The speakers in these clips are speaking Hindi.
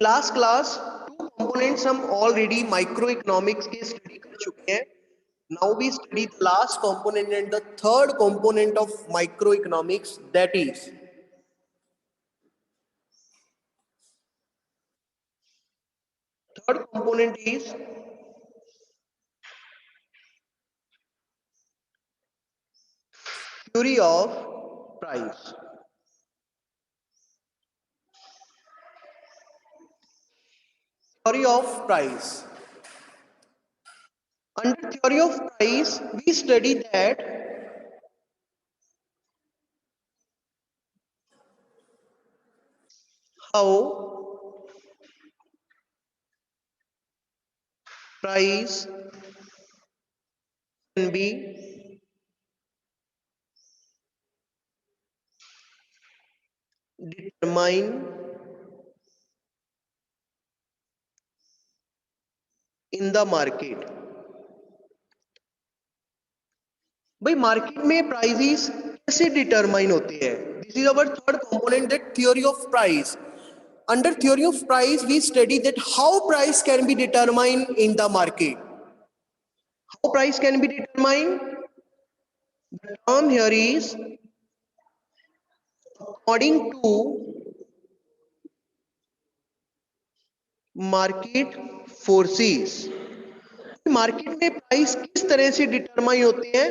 लास्ट क्लास टू कंपोनेंट्स हम ऑलरेडी माइक्रो इकोनॉमिक्स के स्टडी कर चुके हैं. Now we study the last component and the third component of microeconomics, that is third component is theory of price. Theory of price. Under theory of price, we study that how price can be determined in the market. भाई मार्केट में प्राइसेस कैसे डिटरमाइन होते हैं? This is our third component, that theory of price. Under theory of price, we study that how price can be determined in the market. How price can be determined? The term here is according to market forces. Market में प्राइस किस तरह से डिटरमाइन होते हैं?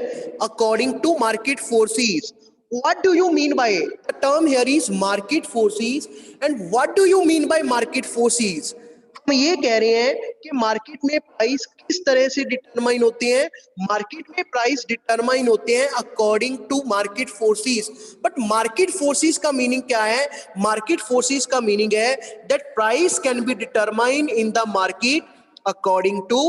According to market forces. What do you mean by the term here is market forces, and what do you mean by market forces? हम ये कह रहे हैं कि मार्केट में प्राइस किस तरह से डिटरमाइन होते हैं. मार्केट में प्राइस डिटरमाइन होते हैं according to market forces. But market forces का मीनिंग क्या है? मार्केट फोर्सेस का मीनिंग है that price can be determine in the market according to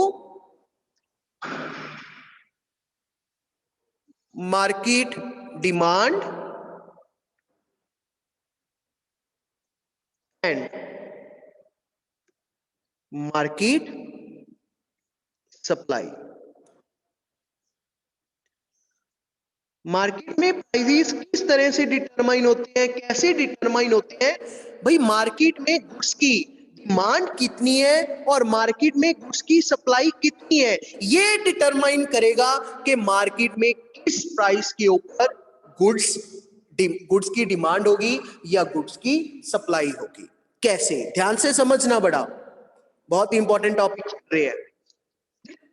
market demand and market supply. Market में प्राइसेस किस तरह से डिटरमाइन होते हैं, कैसे डिटरमाइन होते हैं? भाई मार्केट में गुड्स की डिमांड कितनी है और मार्केट में गुड्स की सप्लाई कितनी है, ये डिटरमाइन करेगा कि मार्केट में किस प्राइस के ऊपर गुड्स की डिमांड होगी या गुड्स की सप्लाई होगी. कैसे? ध्यान से समझना, बड़ा बहुत इंपॉर्टेंट टॉपिक चल रहे हैं.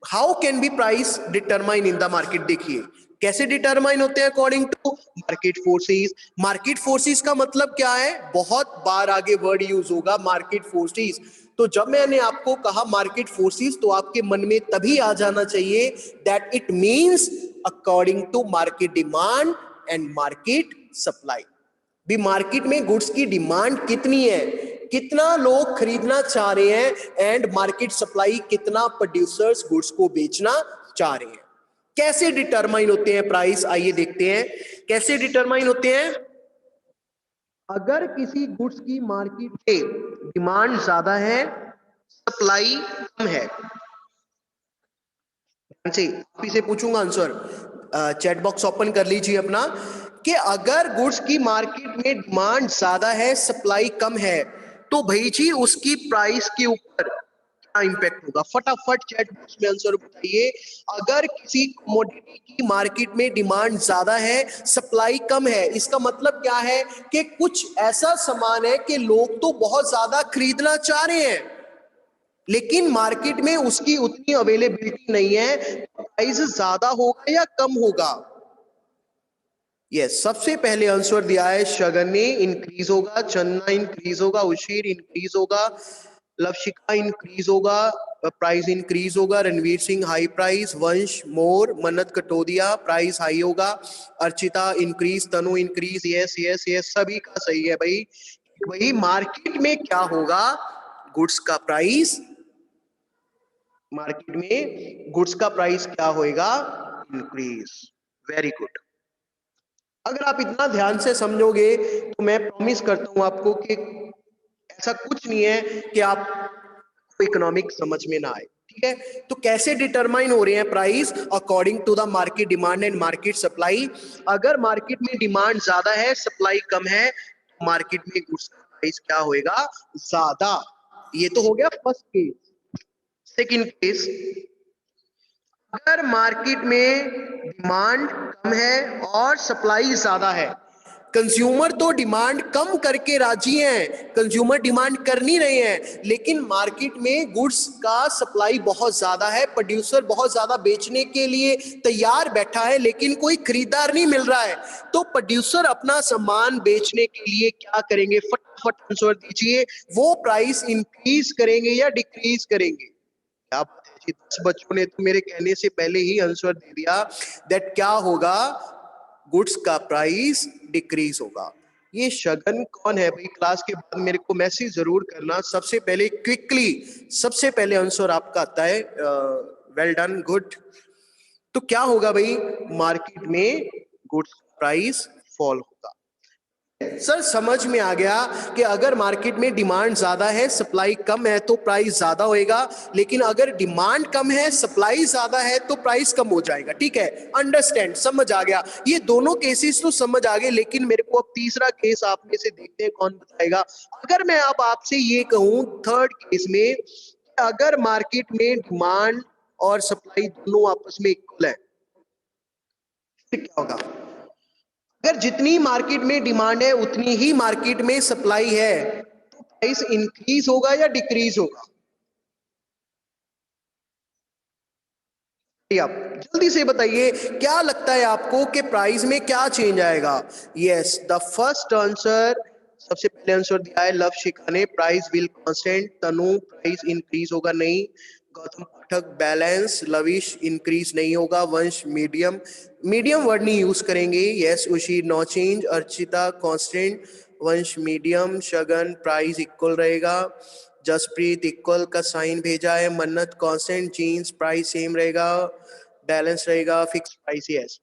How can be price determine in the market? देखिए कैसे डिटरमाइन होते हैं according to market forces. Market forces का मतलब क्या है? बहुत बार आगे वर्ड यूज होगा मार्केट फोर्सेस. तो जब मैंने आपको कहा मार्केट फोर्सेस तो आपके मन में तभी आ जाना चाहिए that it means according to market demand and market supply. भी मार्केट में गुड्स की डिमांड कितनी है, कितना लोग खरीदना चाह रहे हैं, एंड मार्केट सप्लाई कितना प्रोड्यूसर्स गुड्स को बेचना चाह रहे हैं. कैसे डिटरमाइन होते हैं प्राइस? आइए देखते हैं कैसे डिटरमाइन होते हैं. अगर किसी गुड्स की मार्केट में डिमांड ज्यादा है, सप्लाई कम है. आप इसे पूछूंगा आंसर, चैट बॉक्स ओपन कर लीजिए अपना, कि अगर गुड्स की मार्केट में डिमांड ज्यादा है, सप्लाई कम है, तो भाई जी उसकी प्राइस के ऊपर क्या इंपैक्ट होगा? फटाफट चैट बॉक्स में आंसर बताइए. अगर किसी कमोडिटी की मार्केट में डिमांड ज्यादा है, सप्लाई कम है, इसका मतलब क्या है कि कुछ ऐसा सामान है कि लोग तो बहुत ज्यादा खरीदना चाह रहे हैं लेकिन मार्केट में उसकी उतनी अवेलेबिलिटी नहीं है, प्राइस ज्यादा होगा या कम होगा? यस, सबसे पहले आंसर दिया है शगन ने, इंक्रीज होगा. चन्ना इंक्रीज होगा. उशीर इंक्रीज होगा. लवशिका इंक्रीज होगा, प्राइस इंक्रीज होगा. Ranveer Singh high price. वंश मोर. मन्नत कटोदिया प्राइस हाई होगा. अर्चिता इंक्रीज. तनु इंक्रीज. यस यस यस, सभी का सही है भाई. भाई मार्केट में क्या होगा? गुड्स का प्राइस, मार्केट में गुड्स का प्राइस क्या होएगा? इंक्रीज. Very good. अगर आप इतना ध्यान से समझोगे तो मैं प्रॉमिस करता हूं आपको कि ऐसा कुछ नहीं है कि आपको इकोनॉमिक्स समझ में ना आए. ठीक है, तो कैसे डिटरमाइन हो रहे हैं price? According to the market demand and market supply. अगर मार्केट में डिमांड ज्यादा है, सप्लाई कम है, तो मार्केट में गुड्स का प्राइस क्या होएगा? ज्यादा. ये तो हो गया फर्स्ट केस। सेकंड केस, अगर मार्केट में डिमांड कम है और सप्लाई ज्यादा है, कंज्यूमर तो डिमांड कम करके राजी हैं, कंज्यूमर डिमांड कर नहीं रहे हैं, लेकिन मार्केट में गुड्स का सप्लाई बहुत ज्यादा है, प्रोड्यूसर बहुत ज्यादा बेचने के लिए तैयार बैठा है, लेकिन कोई खरीदार नहीं मिल रहा है। तो प्रोड्यूसर अपना सामान बेचने के लिए क्या करेंगे? फटाफट आंसर दीजिए। वो प्राइस इंक्रीज करेंगे या डिक्रीज करेंगे? क्या बात है जी, 10 बच्चों ने तो मेरे कहने से पहले ही आंसर दे दिया। दैट क्या होगा? गुड्स का प्राइस डिक्रीज होगा। ये शगन कौन है भाई? क्लास के बाद मेरे को मैसेज जरूर करना। सबसे पहले क्विकली, सबसे पहले आंसर आपका आता है। Well done, good. तो क्या होगा भाई? मार्केट में गुड्स प्राइस फॉल होगा। सर समझ में आ गया कि अगर मार्केट में डिमांड ज्यादा है, सप्लाई कम है, तो प्राइस ज्यादा होएगा, लेकिन अगर डिमांड कम है, सप्लाई ज्यादा है, तो प्राइस कम हो जाएगा। ठीक है, अंडरस्टैंड, समझ आ गया। ये दोनों केसेस तो समझ आ गए, लेकिन मेरे को अब तीसरा केस आप में से देखते हैं कौन बताएगा। अगर मैं अब आपसे ये कहूं थर्ड केस में, अगर मार्केट में डिमांड और सप्लाई दोनों आपस में इक्वल है, फिर क्या होगा? अगर जितनी मार्केट में डिमांड है उतनी ही मार्केट में सप्लाई है, तो प्राइस इंक्रीज होगा या डिक्रीज होगा? आप जल्दी से बताइए, क्या लगता है आपको कि प्राइस में क्या चेंज आएगा? यस, द फर्स्ट आंसर, सबसे पहले आंसर दिया है लव शिखा ने, price will constant. Tanu, price increase होगा नहीं। गौतम पाठक, बैलेंस। लविश, इंक्रीज नहीं होगा। वंश, मीडियम, मीडियम वर्ड नहीं यूज करेंगे। यस उशी, नो चेंज। अर्चिता, कांस्टेंट। वंश, मीडियम। शगन, प्राइस इक्वल रहेगा। जसप्रीत, इक्वल का साइन भेजा है। मन्नत, कांस्टेंट। जीन्स, प्राइस सेम रहेगा, बैलेंस रहेगा। Fix price, yes.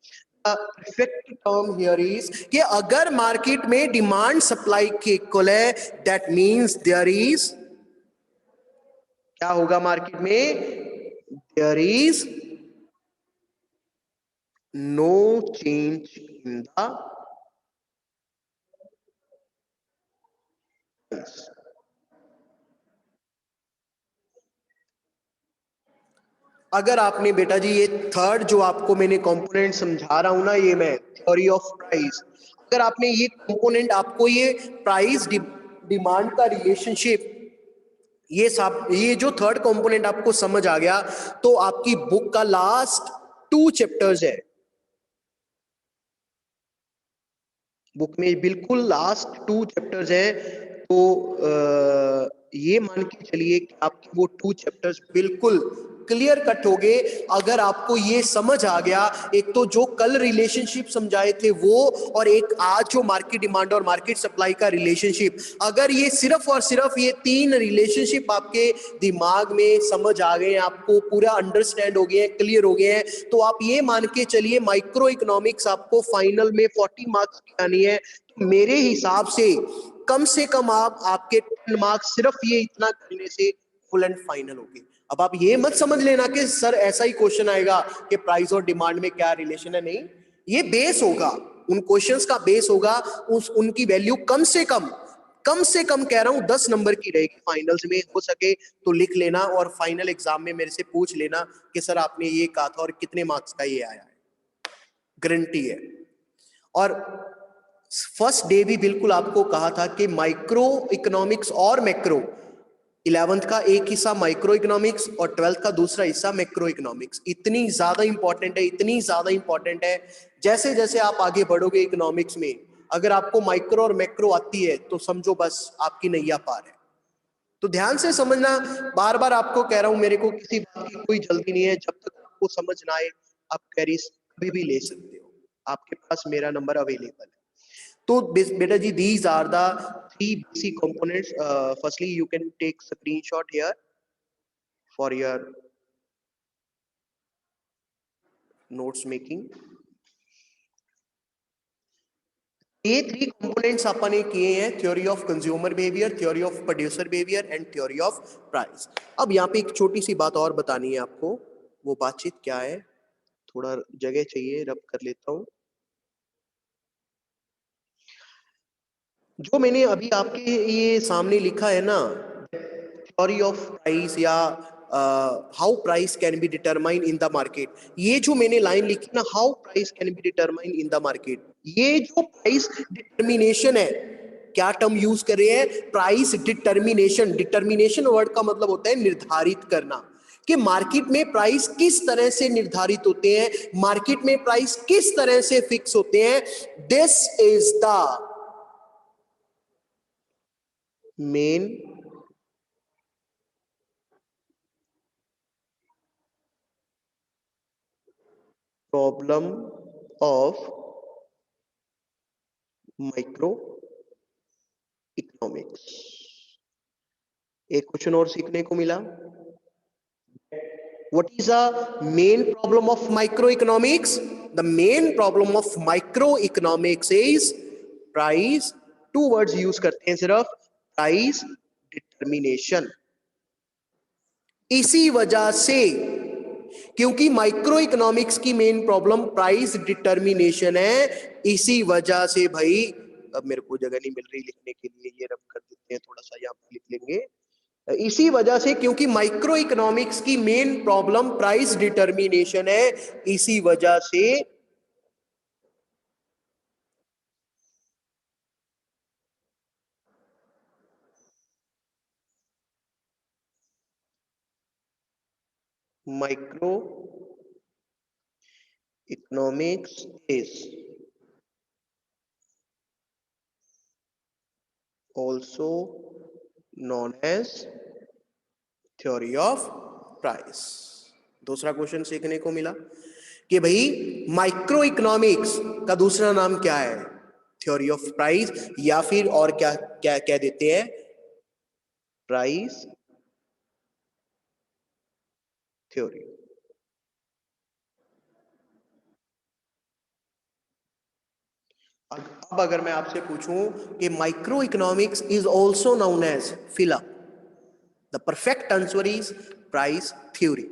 Perfect term here is कि अगर मार्केट में डिमांड सप्लाई के इक्वल है, दैट मींस देयर इज, क्या होगा मार्केट में? There is no change in the price. अगर आपने बेटा जी ये थर्ड जो आपको मैंने कंपोनेंट समझा रहा हूं ना, ये मैं थ्योरी ऑफ प्राइस, अगर आपने ये कंपोनेंट, आपको ये प्राइस डिमांड का रिलेशनशिप, ये सब, ये जो थर्ड कंपोनेंट आपको समझ आ गया, तो आपकी बुक का लास्ट 2 चैप्टर्स है। बुक में बिल्कुल लास्ट 2 चैप्टर्स है। तो ये मान के चलिए कि आपके वो 2 चैप्टर्स बिल्कुल क्लियर कट हो गए। अगर आपको ये समझ आ गया, एक तो जो कल रिलेशनशिप समझाए थे वो, और एक आज जो मार्केट डिमांड और मार्केट सप्लाई का रिलेशनशिप, अगर ये सिर्फ और सिर्फ ये 3 रिलेशनशिप आपके दिमाग में समझ आ गए, आपको पूरा अंडरस्टैंड हो गए हैं, क्लियर हो गए हैं, तो आप ये मान के चलिए माइक्रो इकोनॉमिक्स आपको फाइनल में 40 मार्क्स की आनी है। तो मेरे हिसाब से कम आप आपके 10 मार्क्स सिर्फ ये इतना करने से फुल एंड फाइनल हो गए। अब आप ये मत समझ लेना कि सर ऐसा ही क्वेश्चन आएगा कि प्राइस और डिमांड में क्या रिलेशन है, नहीं। ये बेस होगा, उन क्वेश्चंस का बेस होगा, उनकी वैल्यू कम से कम कह रहा हूं 10 नंबर की रहेगी फाइनल्स में। हो सके तो लिख लेना और फाइनल एग्जाम में मेरे से पूछ लेना कि सर आपने ये कहा था और कितने मार्क्स का ये आया है, गारंटी है। और फर्स्ट डे भी बिल्कुल आपको कहा था कि माइक्रो इकोनॉमिक्स और मैक्रो, 11th का एक हिस्सा माइक्रो इकोनॉमिक्स और 12th का दूसरा हिस्सा मैक्रो इकोनॉमिक्स, इतनी ज्यादा इंपॉर्टेंट है, इतनी ज्यादा इंपॉर्टेंट है। जैसे जैसे आप आगे बढ़ोगे इकोनॉमिक्स में, अगर आपको माइक्रो और मैक्रो आती है तो समझो बस आपकी नैया पार है। तो ध्यान से समझना, बार बार आपको कह रहा हूं, मेरे को किसी बात की कोई जल्दी नहीं है। जब तक आपको समझ ना आए, आप क्वेरीज कभी भी ले सकते हो, आपके पास मेरा नंबर अवेलेबल है। तो beta ji, these are the 3 basic components. Firstly, you can take screenshot here for your notes making. ये 3 कंपोनेंट्स अपन ने किए हैं, theory of consumer behaviour, theory of producer behaviour and theory of price. अब यहाँ पे एक छोटी सी बात और बतानी है आपको, वो बातचीत क्या है, थोड़ा जगह चाहिए, रब कर लेता हूँ। जो मैंने अभी आपके ये सामने लिखा है ना, थ्योरी ऑफ प्राइस या how price can be determine in the market, ये जो मैंने लाइन लिखी ना, how price can be determine in the market, ये जो प्राइस डिटर्मिनेशन है, क्या टर्म यूज कर रहे हैं, प्राइस डिटर्मिनेशन। डिटर्मिनेशन वर्ड का मतलब होता है निर्धारित करना, कि मार्केट में प्राइस किस तरह से निर्धारित होते हैं, मार्केट में प्राइस किस तरह से फिक्स होते हैं। This is the main problem of micro economics. एक क्वेश्चन और सीखने को मिला। What is the main problem of microeconomics? The main problem of microeconomics is price. Two words use करते हैं सिर्फ, price determination। इसी वजह से, क्योंकि माइक्रो इकोनॉमिक्स की मेन प्रॉब्लम प्राइस डिटर्मिनेशन है, इसी वजह से भाई, अब मेरे को जगह नहीं मिल रही लिखने के लिए, ये रब कर देते हैं, थोड़ा सा यहाँ पे लिख लेंगे। इसी वजह से, क्योंकि माइक्रो इकोनॉमिक्स की मेन प्रॉब्लम प्राइस डिटर्मिनेशन है, इसी वजह से microeconomics is also known as theory of price. दूसरा क्वेश्चन सीखने को मिला कि भाई माइक्रो इकोनॉमिक्स का दूसरा नाम क्या है, थ्योरी ऑफ प्राइस, या फिर और क्या क्या कह देते हैं, प्राइस थ्योरी। अब अगर मैं आपसे पूछूं कि microeconomics is also known as, fill up, the perfect answer is price theory.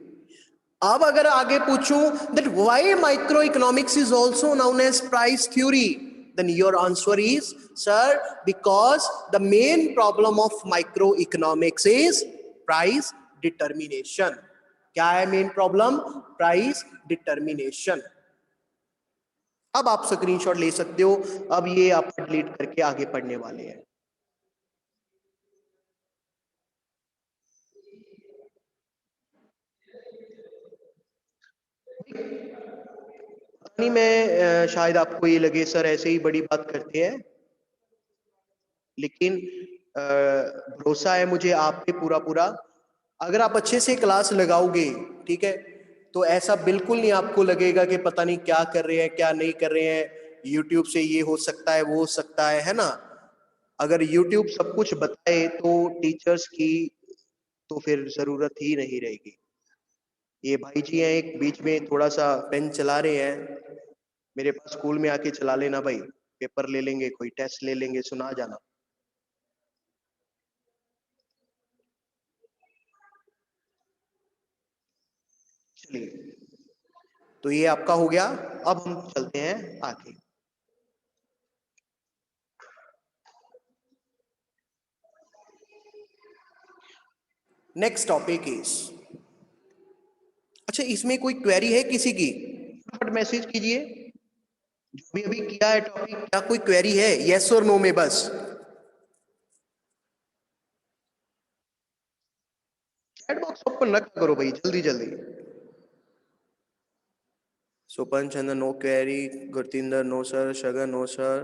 अब अगर आगे पूछूं that why microeconomics is also known as price theory, then your answer is, sir, because the main problem of microeconomics is price determination। क्या है मेन प्रॉब्लम, प्राइस डिटर्मिनेशन। अब आप स्क्रीनशॉट ले सकते हो, अब ये आप डिलीट करके आगे पढ़ने वाले हैं। नहीं, मैं शायद आपको ये लगे सर ऐसे ही बड़ी बात करते हैं, लेकिन भरोसा है मुझे आप पे पूरा पूरा। अगर आप अच्छे से क्लास लगाओगे, ठीक है, तो ऐसा बिल्कुल नहीं आपको लगेगा कि पता नहीं क्या कर रहे हैं क्या नहीं कर रहे हैं, यूट्यूब से ये हो सकता है वो हो सकता है ना। अगर यूट्यूब सब कुछ बताए तो टीचर्स की तो फिर जरूरत ही नहीं रहेगी। ये भाई जी हैं एक बीच में थोड़ा सा पेन चला रहे हैं, मेरे पास स्कूल में आके चला लेना भाई, पेपर ले लेंगे, कोई टेस्ट ले लेंगे, सुना जाना। चलिए, तो ये आपका हो गया। अब हम चलते हैं आगे। नेक्स्ट टॉपिक इज, अच्छा इसमें कोई क्वेरी है किसी की, फटाफट मैसेज कीजिए। जो भी अभी किया है टॉपिक, क्या कोई क्वेरी है, यस और नो में बस। चैट बॉक्स ओपन रखा करो भाई, जल्दी जल्दी। Sopan Chandra no query, Gurtinder no sir, Shagan no sir,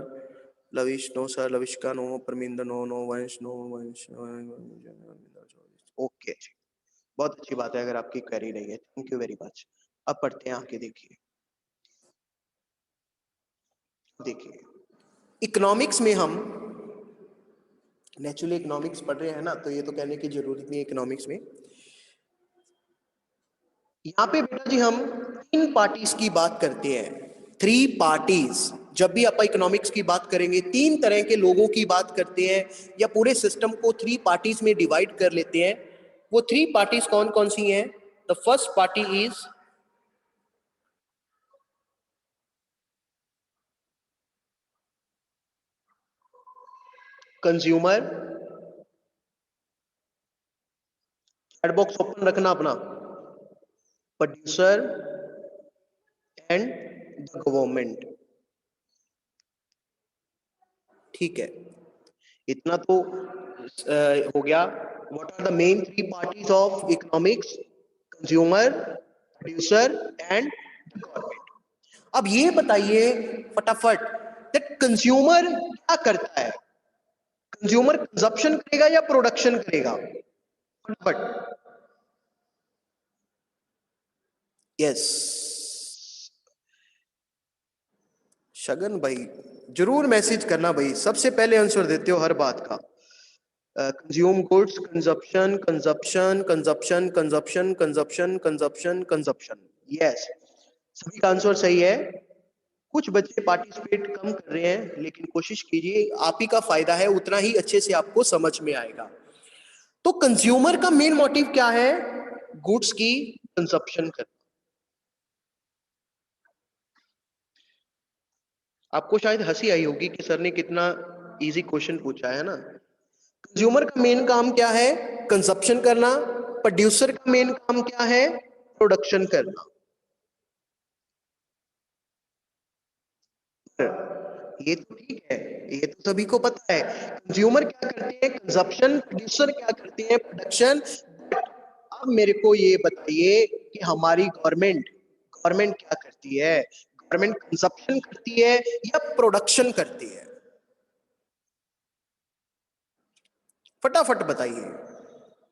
Lavish no sir, Lavishka no, Parminder no, no Vansh no Vansh. Okay, बहुत अच्छी बात है अगर आपकी क्वेरी नहीं है, थैंक यू वेरी मच। अब पढ़ते हैं आगे, देखिए देखिए इकोनॉमिक्स में हम नेचुरली इकोनॉमिक्स पढ़ रहे हैं ना, तो ये तो कहने की जरूरत नहीं है इकोनॉमिक्स में। यहाँ पे बेटा जी हम तीन पार्टीज की बात करते हैं, थ्री पार्टीज। जब भी आप इकोनॉमिक्स की बात करेंगे, तीन तरह के लोगों की बात करते हैं, या पूरे सिस्टम को थ्री पार्टीज में डिवाइड कर लेते हैं। वो थ्री पार्टीज कौन कौन सी हैं? The first party is consumer, chat box open रखना अपना। प्रोड्यूसर एंड द गवर्नमेंट, ठीक है, इतना तो हो गया। What are the main three parties of economics? Consumer, producer and government. अब ये बताइए फटाफट दैट कंज्यूमर क्या करता है? कंज्यूमर कंजप्शन करेगा या प्रोडक्शन करेगा? फटाफट। यस शगन भाई, जरूर मैसेज करना भाई, सबसे पहले आंसर देते हो हर बात का। Consume goods, consumption, consumption, consumption, consumption, consumption, consumption, consumption. Yes, सभी का आंसर सही है। कुछ बच्चे पार्टिसिपेट कम कर रहे हैं, लेकिन कोशिश कीजिए, आप ही का फायदा है, उतना ही अच्छे से आपको समझ में आएगा। तो कंज्यूमर का मेन मोटिव क्या है? गुड्स की कंजप्शन करना। आपको शायद हंसी आई होगी कि सर ने कितना इजी क्वेश्चन पूछा है ना। कंज्यूमर का मेन काम क्या है? कंजप्शन करना। प्रोड्यूसर का मेन काम क्या है? प्रोडक्शन करना। ये तो ठीक है, ये तो सभी को पता है। कंज्यूमर क्या करते हैं? कंजप्शन। प्रोड्यूसर क्या करते हैं? प्रोडक्शन। अब मेरे को ये बताइए कि हमारी गवर्नमेंट गवर्नमेंट क्या करती है? गवर्नमेंट कंजप्शन करती है या प्रोडक्शन करती है? फटाफट बताइए,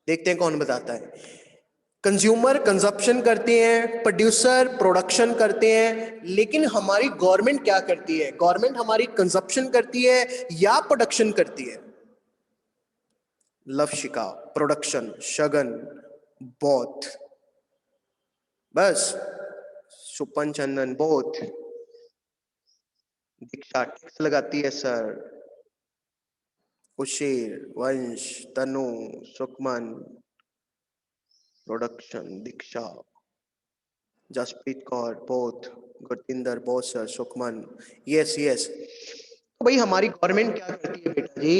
देखते हैं कौन बताता है। कंज्यूमर कंजप्शन करते हैं, प्रोड्यूसर प्रोडक्शन करते हैं, लेकिन हमारी गवर्नमेंट क्या करती है? गवर्नमेंट हमारी कंजप्शन करती है या प्रोडक्शन करती है? लवशिका प्रोडक्शन, शगन बोथ, बस सुपन चंदन बोथ, दीक्षा टिक्स लगाती है sir, Ushir, Vansh, Tanu, Sukhman, production, Diksha, Jaspreet Kaur both, Gurtinder both sir, Sukhman, yes yes. तो भाई हमारी गवर्नमेंट क्या करती है बेटा जी?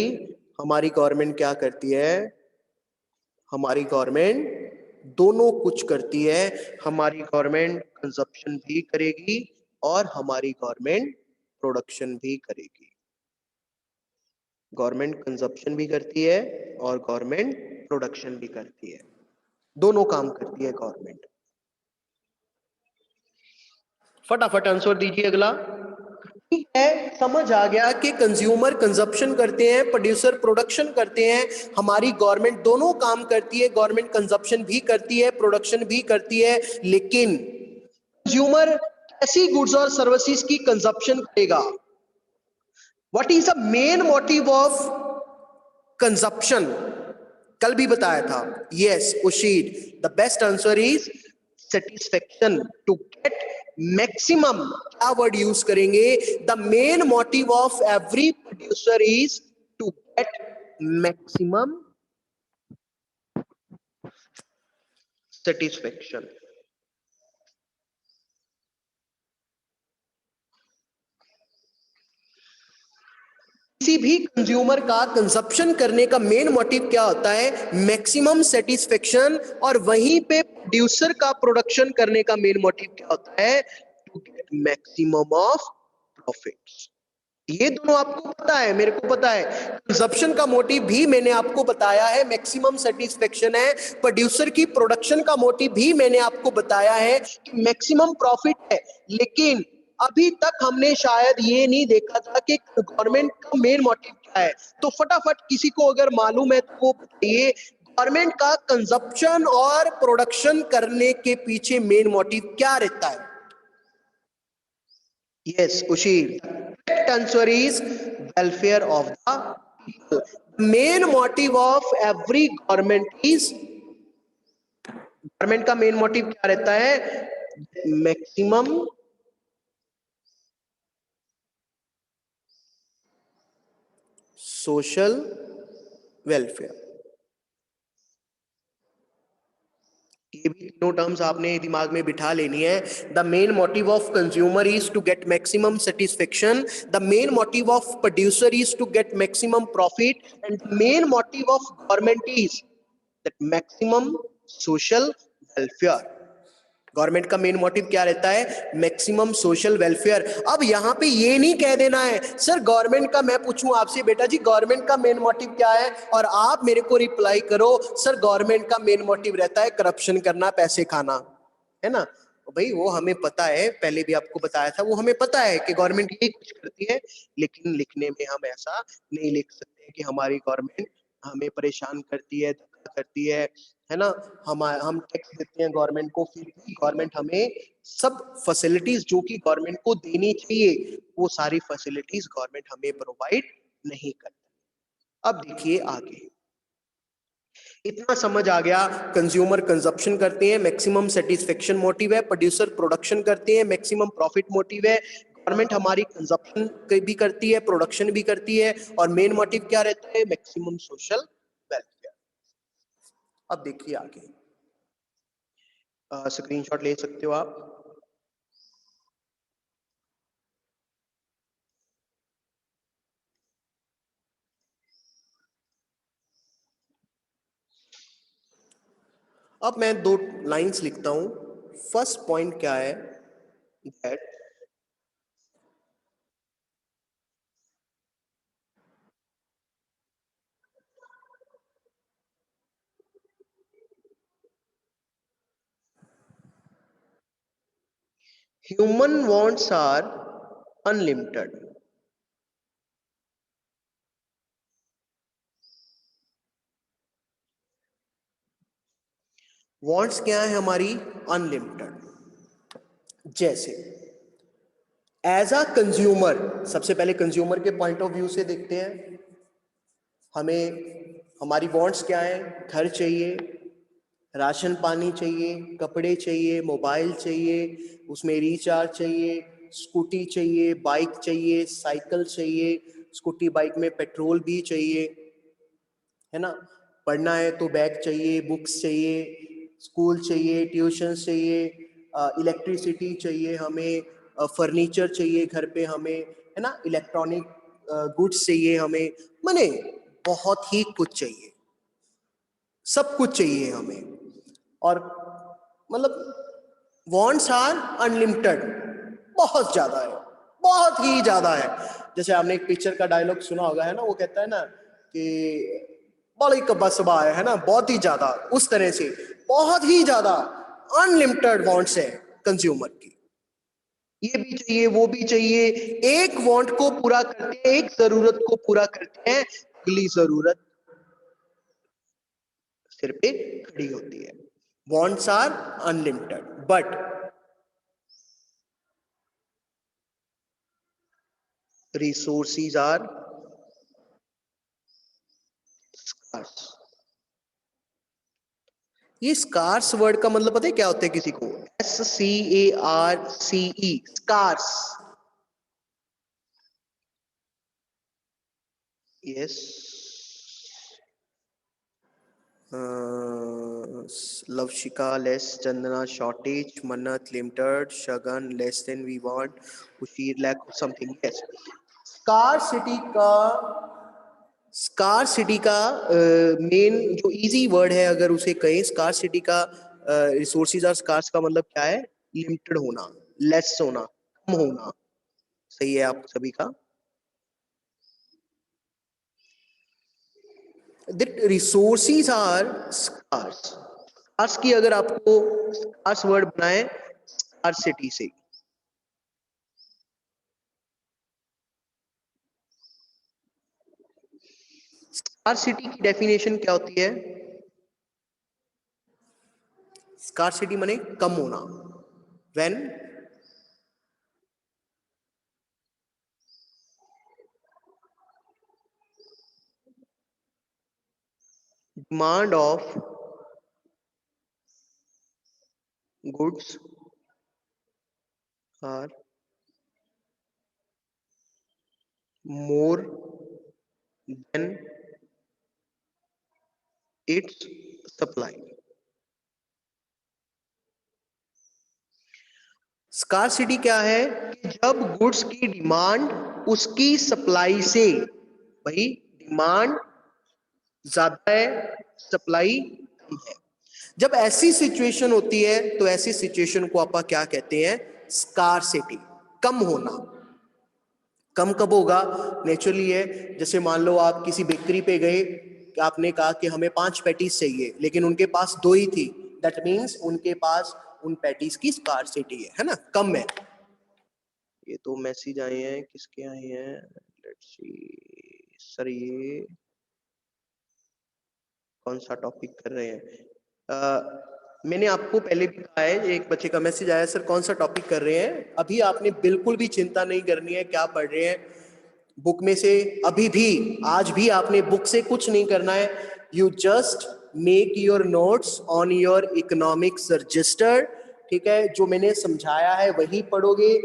हमारी गवर्नमेंट क्या करती है? हमारी गवर्नमेंट दोनों कुछ करती है। हमारी गवर्नमेंट कंजप्शन भी करेगी और हमारी गवर्नमेंट प्रोडक्शन भी करेगी। गवर्नमेंट कंजप्शन भी करती है और गवर्नमेंट प्रोडक्शन भी करती है, दोनों काम करती है गवर्नमेंट। फटाफट आंसर दीजिए अगला। ठीक है, समझ आ गया कि कंज्यूमर कंजप्शन करते हैं, प्रोड्यूसर प्रोडक्शन करते हैं, हमारी गवर्नमेंट दोनों काम करती है। गवर्नमेंट कंजप्शन भी करती है, प्रोडक्शन भी करती है, लेकिन कंज्यूमर ऐसी गुड्स और सर्विसेज की कंजप्शन करेगा? What is the main motive of consumption? कल भी बताया था। यस उशीर, the best answer is satisfaction, to get maximum. क्या वर्ड यूज करेंगे? The main motive of every producer is to get maximum satisfaction. किसी भी कंज्यूमर का कंजप्शन करने का मेन मोटिव क्या होता है? Maximum satisfaction. और वहीं पे प्रोड्यूसर का प्रोडक्शन करने का मेन मोटिव क्या होता है? To get maximum of profits. ये दोनों आपको पता है, मेरे को पता है। कंजप्शन का मोटिव भी मैंने आपको बताया है, मैक्सिमम सेटिस्फेक्शन है। प्रोड्यूसर की प्रोडक्शन का मोटिव भी मैंने आपको बताया है कि मैक्सिमम प्रॉफिट है। लेकिन अभी तक हमने शायद ये नहीं देखा था कि गवर्नमेंट का मेन मोटिव क्या है। तो फटाफट किसी को अगर मालूम है तो वो बताइए, गवर्नमेंट का कंजप्शन और प्रोडक्शन करने के पीछे मेन मोटिव क्या रहता है? Yes, Ushir. Correct answer is welfare of the people. The main motive of every government is, government का मेन मोटिव क्या रहता है? Maximum social welfare. ये भी तीनों टर्म्स आपने दिमाग में बिठा लेनी है। The main motive of consumer is to get maximum satisfaction, the main motive of producer is to get maximum profit, and the main motive of government is that maximum social welfare. Government का मेन मोटिव क्या रहता है? Maximum social welfare. अब यहां पे ये नहीं कह देना है सर गवर्नमेंट का, मैं पूछूं आपसे बेटा जी गवर्नमेंट का मेन मोटिव क्या है, और आप मेरे को रिप्लाई करो सर गवर्नमेंट का मेन मोटिव रहता है करप्शन करना, पैसे खाना, है ना? भाई वो हमें पता है, पहले भी आपको बताया था, वो हमें पता है कि गवर्नमेंट यही कुछ करती है, लेकिन लिखने में हम ऐसा नहीं लिख सकते कि हमारी गवर्नमेंट हमें परेशान करती है, धक्का करती है ना? हम टैक्स देते हैं गवर्नमेंट को, फिर भी गवर्नमेंट हमें सब फैसिलिटीज जो कि गवर्नमेंट को देनी चाहिए, वो सारी फैसिलिटीज गवर्नमेंट हमें प्रोवाइड नहीं करती। अब देखिए आगे, इतना समझ आ गया। कंज्यूमर कंजप्शन करते हैं, मैक्सिमम सेटिस्फेक्शन मोटिव है। प्रोड्यूसर प्रोडक्शन करते हैं, मैक्सिमम प्रॉफिट मोटिव है। गवर्नमेंट हमारी कंजप्शन भी करती है, प्रोडक्शन भी करती है, और मेन मोटिव क्या रहता है? Maximum social welfare. अब देखिए आगे, स्क्रीनशॉट ले सकते हो आप। अब मैं दो लाइंस लिखता हूं। फर्स्ट पॉइंट क्या है? That human wants are unlimited. Wants क्या है हमारी? अनलिमिटेड। जैसे एज अ कंज्यूमर, सबसे पहले कंज्यूमर के पॉइंट ऑफ व्यू से देखते हैं। हमें हमारी वांट्स क्या है? घर चाहिए, राशन पानी चाहिए, कपड़े चाहिए, मोबाइल चाहिए, उसमें रिचार्ज चाहिए, स्कूटी चाहिए, बाइक चाहिए, साइकिल चाहिए, स्कूटी बाइक में पेट्रोल भी चाहिए, है ना? पढ़ना है तो बैग चाहिए, बुक्स चाहिए, स्कूल चाहिए, ट्यूशन चाहिए, इलेक्ट्रिसिटी चाहिए हमें, फर्नीचर चाहिए घर पे हमें, है ना? इलेक्ट्रॉनिक गुड्स चाहिए हमें, माने बहुत ही कुछ चाहिए, सब कुछ चाहिए हमें। और मतलब वांट्स आर अनलिमिटेड, बहुत ज्यादा है, बहुत ही ज्यादा है। जैसे आपने एक पिक्चर का डायलॉग सुना होगा, है ना? वो कहता है ना कि बड़ी कबसबा है ना, बहुत ही ज्यादा, उस तरह से बहुत ही ज्यादा अनलिमिटेड वांट्स है कंज्यूमर की। ये भी चाहिए, वो भी चाहिए, एक वांट को पूरा करते हैं, एक जरूरत को पूरा करते हैं, अगली जरूरत सिर पे खड़ी होती है। Wants are unlimited but resources are scarce. ये स्कार्स वर्ड का मतलब पता है क्या होता है किसी को? SCARCE, scarce. Yes, Lavshika less, Chandana shortage, Mannat limited, Shagan less than we want, Ushir lack of something. Yes, scarcity का, स्कार सिटी का मेन जो इजी वर्ड है अगर उसे कहें, स्कार सिटी का रिसोर्सेज और स्कार्स का मतलब क्या है? लिमिटेड होना, लेस होना, कम होना। सही है आप सभी का। That resources are scarce. Scarce की अगर आपको स्कार्स वर्ड बनाए स्कार सिटी से, स्कार सिटी की डेफिनेशन क्या होती है? स्कार सिटी माने कम होना। When demand of goods are more than its supply. Scarcity क्या है? कि जब गुड्स की डिमांड उसकी सप्लाई से, भाई डिमांड ज्यादा है, सप्लाई कम है। जब ऐसी सिचुएशन होती है तो ऐसी सिचुएशन को आप क्या कहते हैं? स्कार्सिटी, कम होना। कम कब होगा? नेचुरली है, जैसे मान लो आप किसी बेकरी पे गए, आपने कहा कि हमें 5 पैटीज चाहिए, लेकिन उनके पास 2 ही थी। दैट मीन्स उनके पास उन पैटीज की स्कार्सिटी है ना, कम है। ये तो मैसेज आए हैं, किसके आए हैं? लेट्स सी सर, ये कौन सा टॉपिक कर रहे हैं? मैंने आपको पहले भी कहा है, एक बच्चे का मैसेज आया, सर कौन सा टॉपिक कर रहे हैं? अभी आपने बिल्कुल भी चिंता नहीं करनी है क्या पढ़ रहे हैं बुक में से। अभी भी, आज भी आपने बुक से कुछ नहीं करना है। You just make your notes on your economics register, ठीक है? जो मैंने समझाया है वही पढ़ोगे।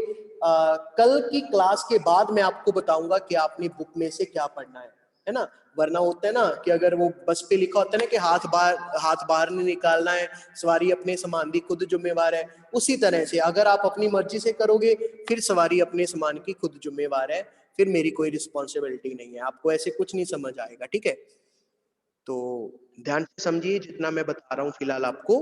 कल की क्लास के बाद मैं आपको बताऊंगा कि आपने बुक में से क्या पढ़ना है ना? वरना होता है ना कि अगर वो बस पे लिखा होता है ना कि हाथ बाहर नहीं निकालना है, सवारी अपने सामान की खुद जिम्मेवार है, उसी तरह से अगर आप अपनी मर्जी से करोगे फिर सवारी अपने सामान की खुद जिम्मेवार है, फिर मेरी कोई रिस्पॉन्सिबिलिटी नहीं है। आपको ऐसे कुछ नहीं समझ आएगा, ठीक है? तो ध्यान से समझिए जितना मैं बता रहा हूं फिलहाल आपको।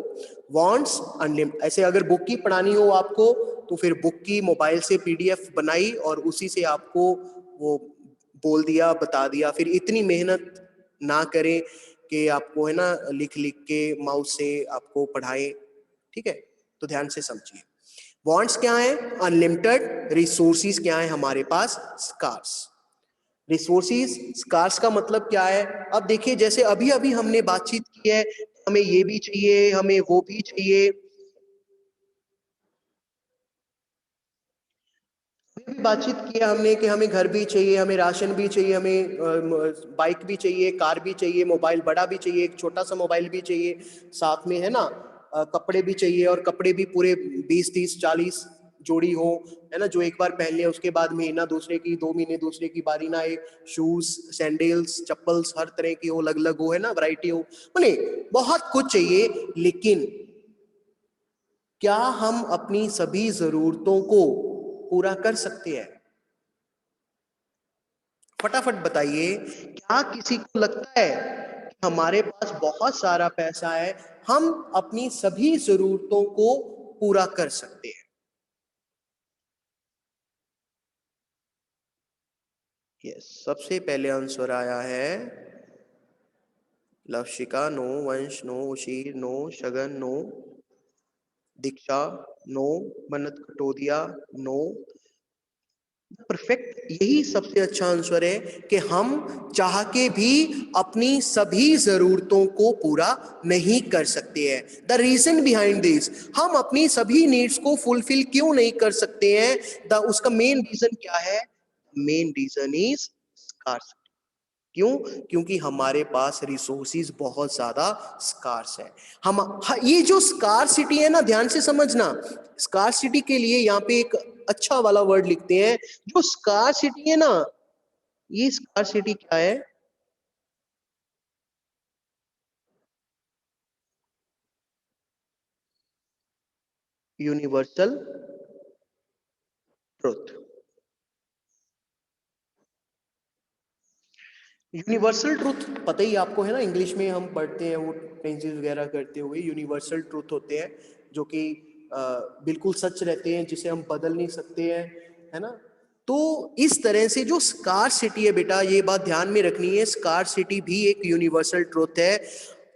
वांट्स अनलिमिटेड, ऐसे अगर बुक की पढ़ानी हो आपको तो फिर बुक की मोबाइल से पीडीएफ बनाई और उसी से आपको वो बोल दिया, बता दिया। फिर इतनी मेहनत ना करें कि आपको है ना लिख लिख के माउस से आपको पढ़ाए, ठीक है? तो ध्यान से समझिए। वांट्स क्या है? अनलिमिटेड। रिसोर्सेज क्या है हमारे पास? स्कार्स। रिसोर्सेज स्कार्स का मतलब क्या है? अब देखिए, जैसे अभी अभी हमने बातचीत की है, हमें ये भी चाहिए, हमें वो भी चाहिए। अभी भी बातचीत की है हमने कि हमें घर भी चाहिए, हमें राशन भी चाहिए, हमें बाइक भी चाहिए, कार भी चाहिए, मोबाइल बड़ा भी चाहिए, एक छोटा सा मोबाइल भी चाहिए, साथ में है ना कपड़े भी चाहिए, और कपड़े भी पूरे 20 30 40 जोड़ी हो, है ना? जो एक बार पहन लिया उसके बाद महीना दूसरे की, 2 महीने दूसरे की बारी ना आए। शूज, सैंडल्स, चप्पल्स हर तरह की हो, अलग अलग हो, है ना, वैरायटी हो, बोले बहुत कुछ चाहिए। लेकिन क्या हम अपनी सभी जरूरतों को पूरा कर सकते हैं? फटाफट बताइए। क्या किसी को लगता है कि हमारे पास बहुत सारा पैसा है, हम अपनी सभी जरूरतों को पूरा कर सकते हैं? यस, सबसे पहले आंसर आया है लवशिका नो, वंश नो, उशीर नो, शगन नो, दीक्षा नो, मन्नत कटोदिया नो। परफेक्ट, यही सबसे अच्छा आंसर है कि हम चाह के भी अपनी सभी जरूरतों को पूरा नहीं कर सकते हैं। द रीजन बिहाइंड दिस, हम अपनी सभी नीड्स को फुलफिल क्यों नहीं कर सकते हैं? उसका मेन रीजन क्या है? Main reason is scarce. क्यों? क्योंकि हमारे पास रिसोर्सेज बहुत ज्यादा स्कार्स है। ये जो स्कार्सिटी है ना, ध्यान से समझना। स्कार्सिटी के लिए यहाँ पे एक अच्छा वाला वर्ड लिखते हैं। जो स्कार्सिटी है ना, ये स्कार्सिटी क्या है? Universal truth. यूनिवर्सल ट्रुथ पता ही आपको है ना, इंग्लिश में हम पढ़ते हैं वो टेंसेस वगैरह करते हुए, यूनिवर्सल ट्रुथ होते हैं जो कि बिल्कुल सच रहते हैं, जिसे हम बदल नहीं सकते हैं, है ना? तो इस तरह से जो स्कार सिटी है बेटा, ये बात ध्यान में रखनी है, स्कार सिटी भी एक यूनिवर्सल ट्रुथ है।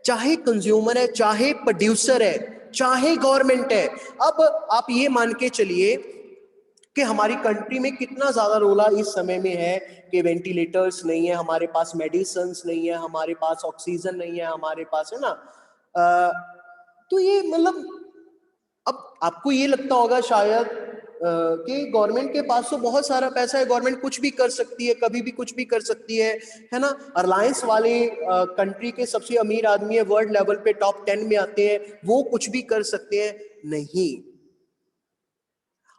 चाहे कंज्यूमर है, चाहे प्रोड्यूसर है, चाहे गवर्नमेंट है। अब आप ये मान के चलिए कि हमारी कंट्री में कितना ज्यादा रोला इस समय में है कि वेंटिलेटर्स नहीं है हमारे पास, मेडिसिन नहीं है हमारे पास, ऑक्सीजन नहीं है हमारे पास, है ना? तो ये मतलब, अब आपको ये लगता होगा शायद कि गवर्नमेंट के पास तो बहुत सारा पैसा है, गवर्नमेंट कुछ भी कर सकती है, कभी भी कुछ भी कर सकती है ना? रिलायंस वाले कंट्री के सबसे अमीर आदमी है, वर्ल्ड लेवल पे टॉप 10 में आते हैं, वो कुछ भी कर सकते हैं? नहीं।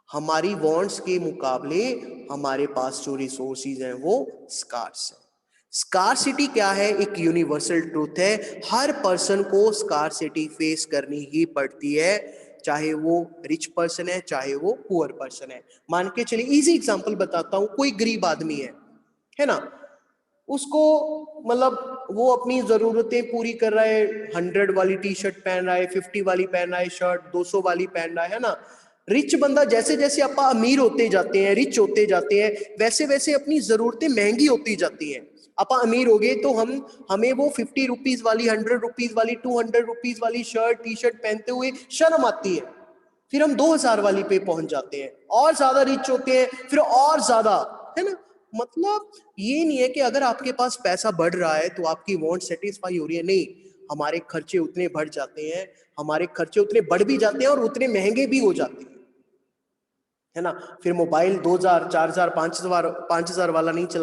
हमारी वॉन्ट्स के मुकाबले हमारे पास जो रिसोर्सेज हैं वो स्कार्स है। स्कार्सिटी क्या है? एक यूनिवर्सल ट्रूथ है। हर पर्सन को स्कार्सिटी फेस करनी ही पड़ती है, चाहे वो रिच पर्सन है, चाहे वो पुअर पर्सन है। मान के चलिए, इजी एग्जांपल बताता हूं, कोई गरीब आदमी है ना? उसको मतलब वो अपनी जरूरतें पूरी कर रहा है, 100 वाली टी शर्ट पहन रहा है, 50 वाली पहन रहा है शर्ट, 200 वाली पहन रहा है ना। रिच बंदा जैसे जैसे आप अमीर होते जाते हैं, रिच होते जाते हैं, वैसे वैसे अपनी जरूरतें महंगी होती जाती हैं। आप अमीर हो गए तो हमें वो 50 रुपीज वाली, 100 रुपीज वाली, 200 रुपीज वाली शर्ट टी शर्ट पहनते हुए शर्म आती है। फिर हम 2000 वाली पे पहुंच जाते हैं, और ज्यादा रिच होते हैं, फिर और ज्यादा, है ना। मतलब ये नहीं है कि अगर आपके पास पैसा बढ़ रहा है तो आपकी वांट सेटिस्फाई हो रही है, नहीं। हमारे खर्चे उतने बढ़ जाते हैं, हमारे खर्चे उतने बढ़ भी जाते हैं और उतने महंगे भी हो जाते हैं, है ना। फिर मोबाइल 2000, 4000, 5000 वाला नहीं चला